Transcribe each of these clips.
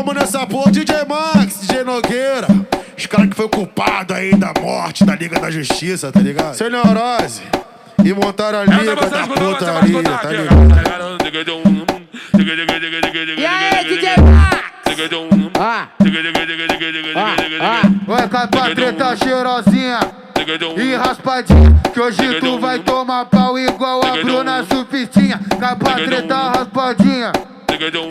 vamos nessa porra, DJ Max, DJ Nogueira. Os caras que foi culpado aí da morte da Liga da Justiça, tá ligado? Sem neurose. E montaram a Liga da putaria, tá ligado? E aí, DJ Max? Vai pra treta cheirosinha e raspadinha, que hoje tu vai tomar pau igual a Bruna Surfistinha. Cai pra treta raspadinha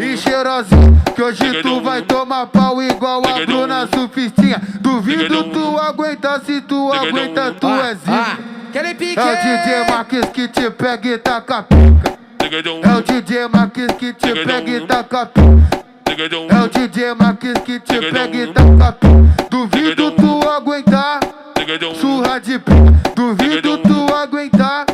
e cheirosinha, que hoje tu vai tomar pau igual a Bruna Surfistinha. Duvido tu aguentar, se tu aguenta tu é zica. É o DJ Marques que te pega e taca a pica. É o DJ Marques que te pega e taca a pica. É o DJ Marques que te pega e taca a pica. Duvido tu aguentar, surra de pica. Duvido tu aguentar,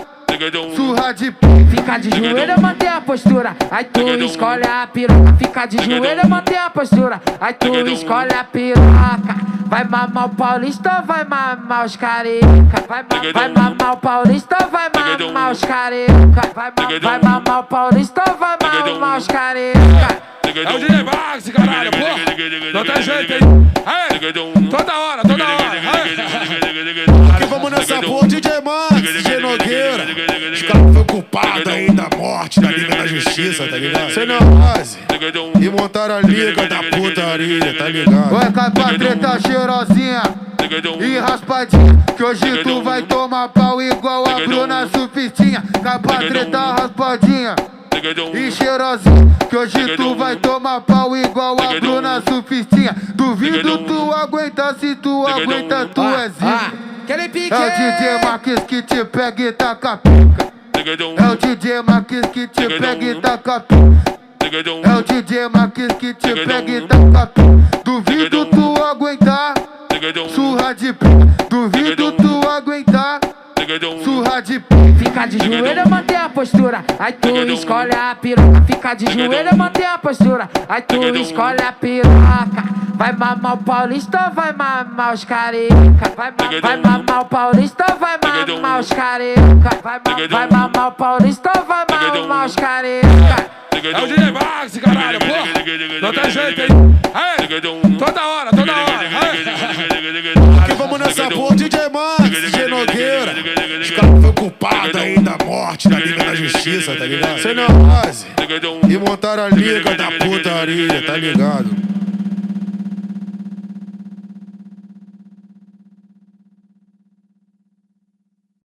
surra de pica. Fica de joelho, mantém a postura, aí tu escolhe a piroca. Fica de joelho, mantém a postura, aí tu escolhe a piroca. Vai mamar o Paulista ou vai mamar os careca? Vai mamar o Paulista ou vai mamar os careca? Vai mamar o Paulista ou vai mamar os careca? É o DJ Max, caralho, porra. Não tem jeito, hein? Toda hora. Aqui vamos nessa porra, DJ Max, DJ Nogueira. Os caras que foi culpado aí da morte da Liga da Justiça, tá ligado? Sem neurose. E montaram a Liga da putaria, tá ligado? Vai cair pra treta cheirosinha e raspadinha, que hoje tu vai tomar pau igual a Bruna Surfistinha. Cai pra treta raspadinha e cheirosinha, que hoje tu vai tomar pau igual a Bruna Surfistinha. Duvido tu aguentar, se tu aguenta tu é zica. É o DJ Marques que te pega e taca a pica. É o DJ Marques que te pega e taca a pica. É o DJ Marques que te pega e taca a pica. Duvido tu aguentar, surra de pica. Duvido tu aguentar, surra de pica. Fica de joelho, mantém a postura, aí tu escolhe a piroca. Fica de joelho, mantém a postura, aí tu escolhe a piroca. Vai mamar o Paulista ou vai mamar os careca? Vai mamar o Paulista ou vai mamar os careca? Vai mamar o Paulista ou vai mamar os careca? É o DJ Max, caralho, porra. Não tem jeito, hein? Toda hora. Aqui vamos nessa porra, DJ Max, DJ Nogueira. Os caras que foi culpado aí da morte da Liga da Justiça, tá ligado? Sem neurose. E montaram a Liga da putaria, tá ligado?